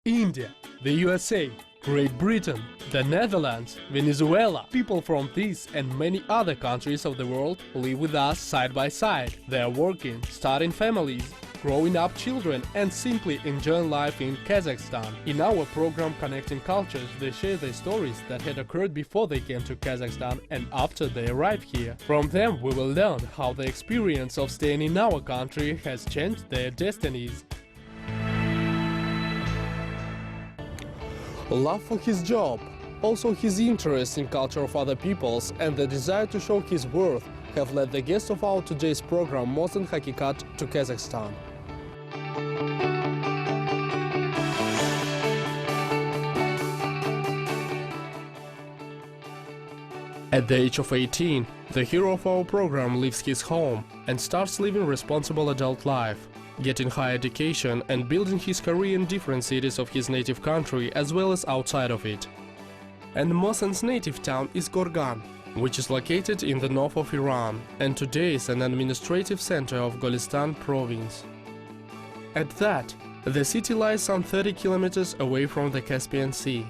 India, the USA, Great Britain, the Netherlands, Venezuela. People from these and many other countries of the world live with us side by side. They are working, starting families, growing up children and simply enjoying life in Kazakhstan. In our program Connecting Cultures, they share their stories that had occurred before they came to Kazakhstan and after they arrived here. From them we will learn how the experience of staying in our country has changed their destinies. Love for his job, also his interest in culture of other peoples and the desire to show his worth have led the guest of our today's program, Mohsen Haqiqat, to Kazakhstan. At the age of 18, the hero of our program leaves his home and starts living responsible adult life, getting higher education and building his career in different cities of his native country as well as outside of it. And Mohsen's native town is Gorgan, which is located in the north of Iran and today is an administrative center of Golistan province. At that, the city lies some 30 kilometers away from the Caspian Sea.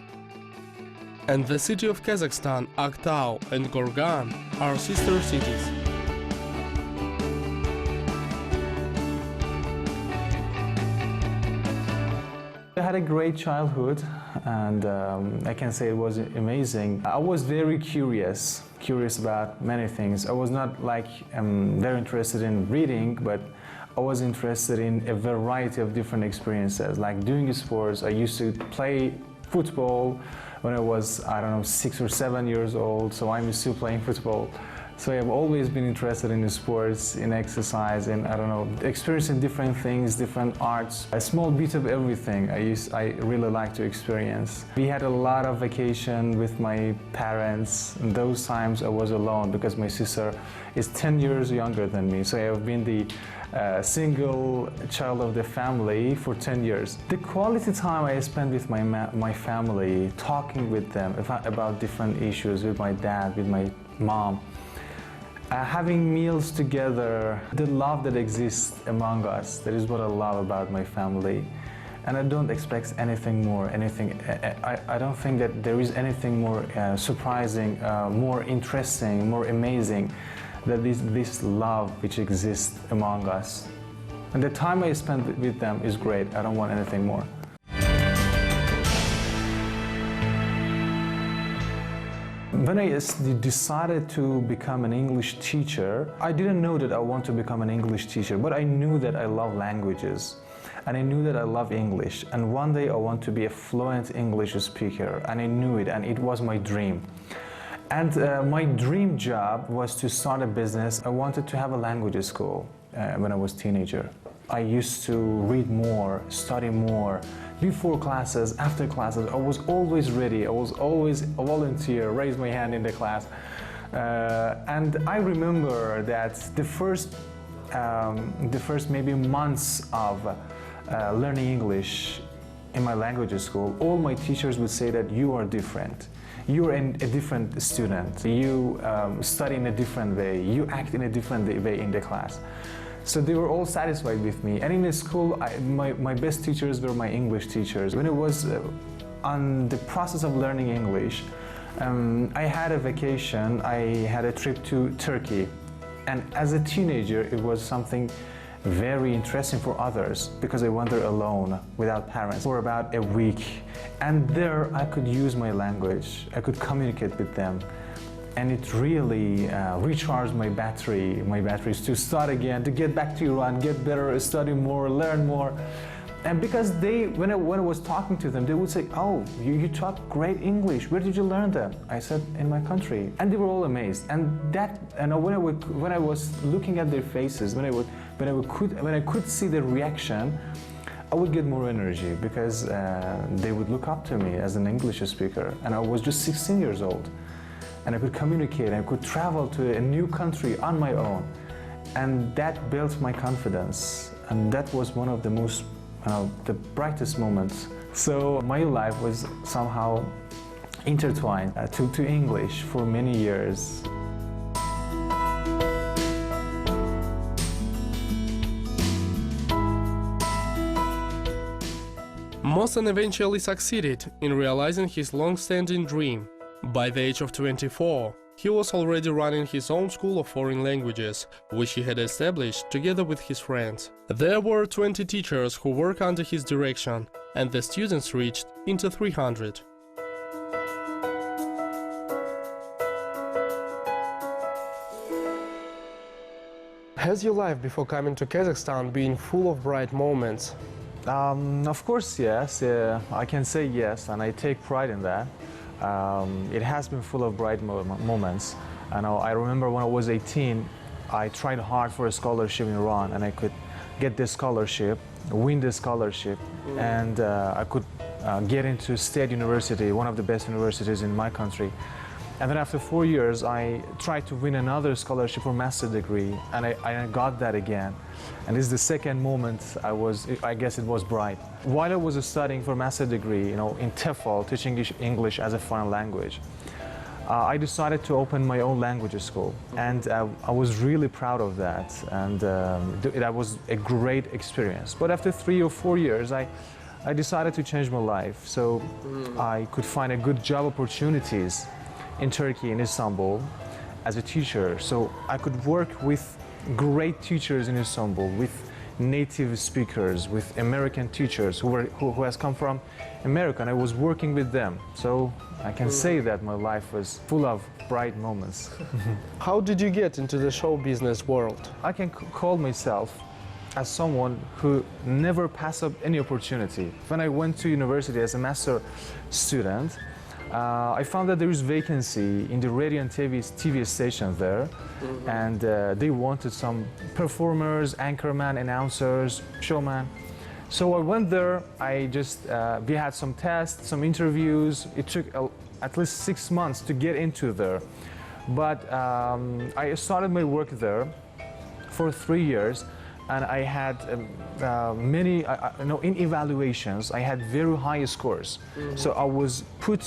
And the city of Kazakhstan, Aktau and Gorgan are sister cities. I had a great childhood and I can say it was amazing. I was very curious about many things. I was not like very interested in reading, but I was interested in a variety of different experiences, like doing sports. I used to play football when I was, I don't know, 6 or 7 years old, so I'm still playing football. So I've always been interested in sports, in exercise, and I don't know, experiencing different things, different arts. A small bit of everything I really like to experience. We had a lot of vacation with my parents, and those times I was alone because my sister is 10 years younger than me. So I've been the single child of the family for 10 years. The quality time I spent with my family, talking with them about different issues, with my dad, with my mom, having meals together, the love that exists among us, that is what I love about my family. And I don't expect anything more, I don't think that there is anything more surprising, more interesting, more amazing than this love which exists among us. And the time I spend with them is great. I don't want anything more. When I decided to become an English teacher, I didn't know that I want to become an English teacher, but I knew that I love languages. And I knew that I love English. And one day I want to be a fluent English speaker. And I knew it, and it was my dream. And my dream job was to start a business. I wanted to have a language school when I was a teenager. I used to read more, study more. Before classes, after classes, I was always ready. I was always a volunteer, raise my hand in the class. And I remember that the first maybe months of learning English in my language school, all my teachers would say that you are different. You're a different student. You study in a different way. You act in a different way in the class. So they were all satisfied with me. And in the school, my best teachers were my English teachers. When I was on the process of learning English, I had a vacation. I had a trip to Turkey. And as a teenager, it was something very interesting for others because I went there alone, without parents, for about a week. And there I could use my language. I could communicate with them. And it really recharged my batteries to start again, to get back to Iran, get better, study more, learn more. And because when I was talking to them, they would say, oh, you talk great English. Where did you learn that? I said, in my country. And they were all amazed. And when I was looking at their faces, when I could see the reaction, I would get more energy because they would look up to me as an English speaker. And I was just 16 years old. And I could communicate, I could travel to a new country on my own. And that built my confidence. And that was one of the most, the brightest moments. So my life was somehow intertwined to English for many years. Mohsen eventually succeeded in realizing his long-standing dream. By the age of 24, he was already running his own school of foreign languages, which he had established together with his friends. There were 20 teachers who work under his direction, and the students reached into 300. Has your life before coming to Kazakhstan been full of bright moments? Of course, yes. I can say yes, and I take pride in that. It has been full of bright moments. I remember when I was 18, I tried hard for a scholarship in Iran, and I could get this scholarship, win this scholarship, and I could get into State University, one of the best universities in my country. And then after 4 years, I tried to win another scholarship for master's degree, and I got that again. And this is the second moment I guess it was bright. While I was studying for master's degree, in TEFL, teaching English as a foreign language, I decided to open my own language school. And I was really proud of that, and that was a great experience. But after 3 or 4 years, I decided to change my life, so I could find a good job opportunities in Turkey, in Istanbul, as a teacher. So I could work with great teachers in Istanbul, with native speakers, with American teachers who has come from America, and I was working with them. So I can say that my life was full of bright moments. How did you get into the show business world? I can call myself as someone who never passed up any opportunity. When I went to university as a master student, I found that there is vacancy in the radio and TV station there, and they wanted some performers, anchorman, announcers, showman. So I went there. We had some tests, some interviews. It took at least 6 months to get into there, but I started my work there for 3 years, and I had in evaluations, I had very high scores. So I was put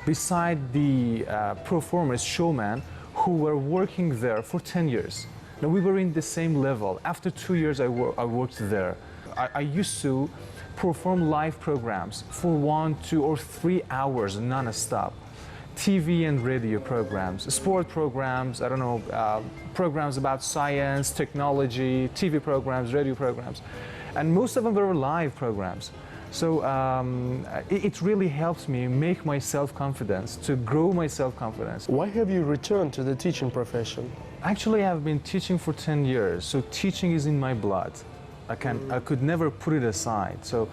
beside the performers, showman, who were working there for 10 years. Now, we were in the same level. After 2 years, I worked there. I used to perform live programs for 1, 2, or 3 hours non-stop. TV and radio programs, sport programs, programs about science, technology, TV programs, radio programs. And most of them were live programs. So it really helps me make my self-confidence, to grow my self-confidence. Why have you returned to the teaching profession? Actually, I've been teaching for 10 years, so teaching is in my blood. I could never put it aside. So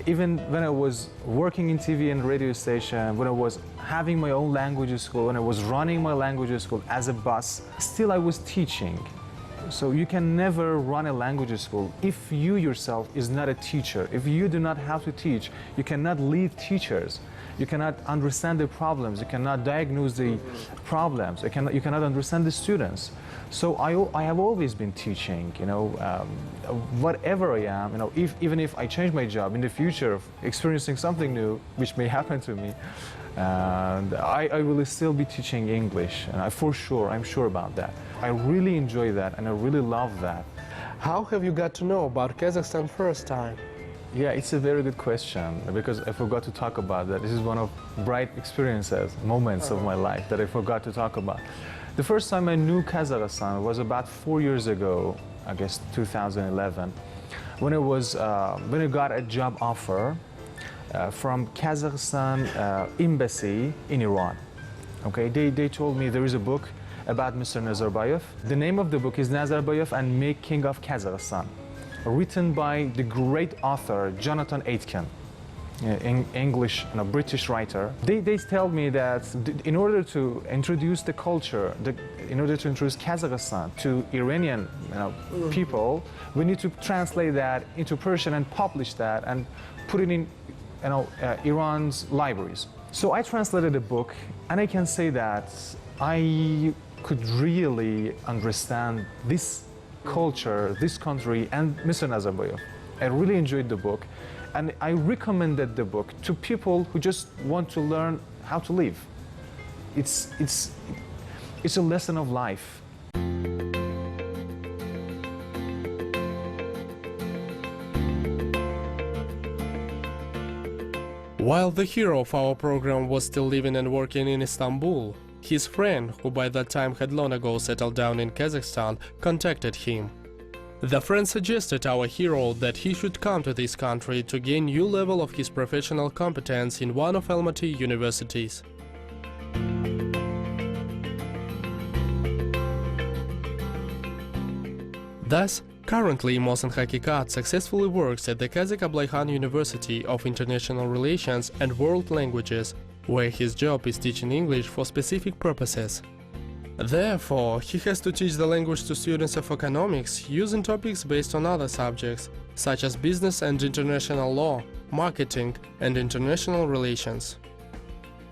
even when I was working in TV and radio station, when I was having my own language school, when I was running my language school as a boss, still I was teaching. So you can never run a language school if you yourself is not a teacher. If you do not have to teach, you cannot lead teachers. You cannot understand the problems. You cannot diagnose the problems. You cannot understand the students. So I have always been teaching. Whatever I am. Even if I change my job in the future, experiencing something new, which may happen to me, and I will still be teaching English. And I'm sure about that. I really enjoy that, and I really love that. How have you got to know about Kazakhstan first time? Yeah, it's a very good question, because I forgot to talk about that. This is one of bright experiences, moments of my life that I forgot to talk about. The first time I knew Kazakhstan was about 4 years ago, I guess 2011, when I got a job offer from Kazakhstan embassy in Iran. Okay, they told me there is a book about Mr. Nazarbayev. The name of the book is Nazarbayev and Making of Kazakhstan, written by the great author Jonathan Aitken, English, British writer. They tell me that in order to introduce the culture, in order to introduce Kazakhstan to Iranian people, we need to translate that into Persian and publish that and put it in Iran's libraries. So I translated the book, and I can say that I could really understand this culture, this country, and Mr. Nazarbayev. I really enjoyed the book, and I recommended the book to people who just want to learn how to live. It's a lesson of life. While the hero of our program was still living and working in Istanbul, his friend, who by that time had long ago settled down in Kazakhstan, contacted him. The friend suggested our hero that he should come to this country to gain new level of his professional competence in one of Almaty universities. Thus, currently Mohsen Haqiqat successfully works at the Kazakh University of International Relations and World Languages, where his job is teaching English for specific purposes. Therefore, he has to teach the language to students of economics using topics based on other subjects, such as business and international law, marketing, and international relations.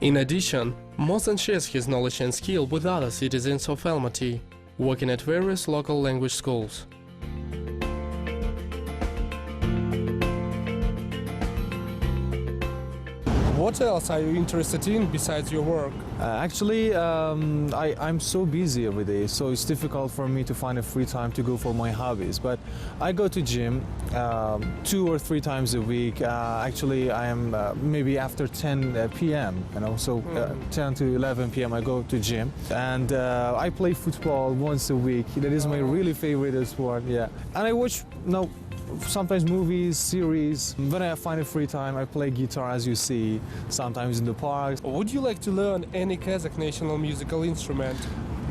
In addition, Mohsen shares his knowledge and skill with other citizens of Almaty, working at various local language schools. What else are you interested in besides your work? I'm so busy every day, so it's difficult for me to find a free time to go for my hobbies. But I go to gym 2 or 3 times a week. I am maybe after 10 p.m. So 10 to 11 p.m. I go to gym, and I play football once a week. That is my really favorite sport. Yeah, and I watch sometimes movies, series. When I find a free time, I play guitar, as you see, sometimes in the park. Would you like to learn any Kazakh national musical instrument?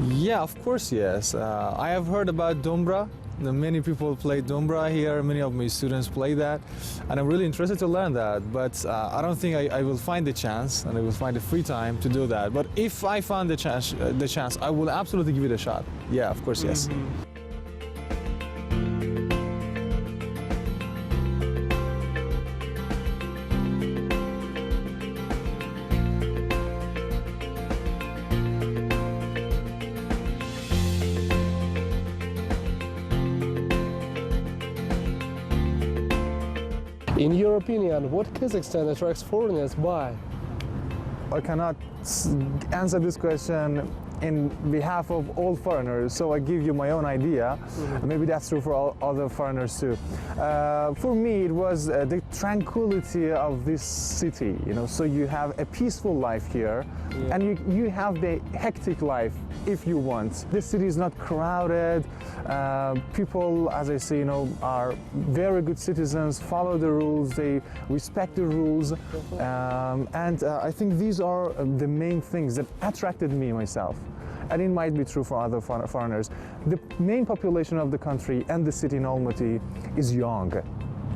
Yeah, of course, yes. I have heard about dombra. Many people play dombra here, many of my students play that, and I'm really interested to learn that, but I don't think I will find the chance, and I will find the free time to do that. But if I find the chance, I will absolutely give it a shot. Yeah, of course, yes. In your opinion, what Kazakhstan attracts foreigners by? I cannot answer this question in behalf of all foreigners, so I give you my own idea. Maybe that's true for all other foreigners too. For me, it was the tranquility of this city. So you have a peaceful life here, and you have the hectic life if you want. This city is not crowded. People, as I say, are very good citizens, follow the rules, they respect the rules, and I think these are the main things that attracted me myself. And it might be true for other foreigners. The main population of the country and the city in Almaty is young.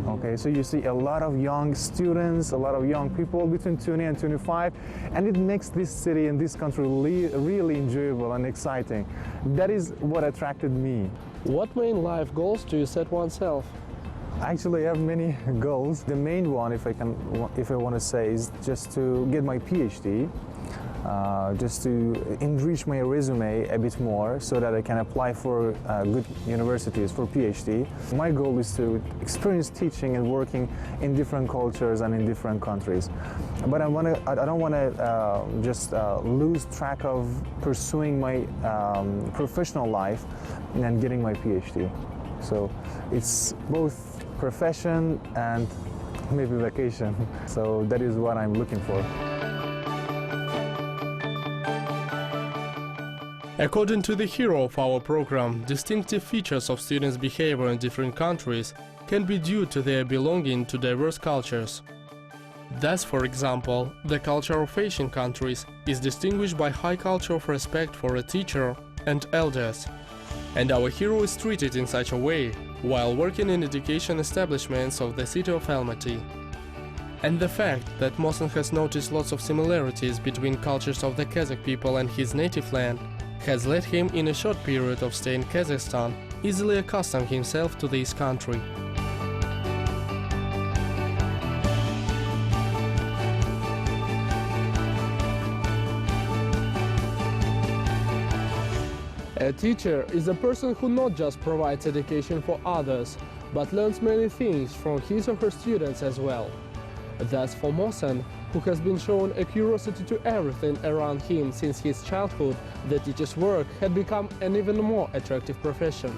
Okay, so you see a lot of young students, a lot of young people between 20 and 25, and it makes this city and this country really enjoyable and exciting. That is what attracted me. What main life goals do you set oneself? Actually, I have many goals. The main one, if I want to say, is just to get my PhD. Just to enrich my resume a bit more so that I can apply for good universities for PhD. My goal is to experience teaching and working in different cultures and in different countries. But I don't want to just lose track of pursuing my professional life and getting my PhD. So it's both profession and maybe vacation. So that is what I'm looking for. According to the hero of our program, distinctive features of students' behavior in different countries can be due to their belonging to diverse cultures. Thus, for example, the culture of Asian countries is distinguished by high culture of respect for a teacher and elders. And our hero is treated in such a way while working in education establishments of the city of Almaty. And the fact that Mohsen has noticed lots of similarities between cultures of the Kazakh people and his native land has led him in a short period of stay in Kazakhstan easily accustom himself to this country. A teacher is a person who not just provides education for others, but learns many things from his or her students as well. Thus, for Mohsen, who has been shown a curiosity to everything around him since his childhood, the teacher's work had become an even more attractive profession.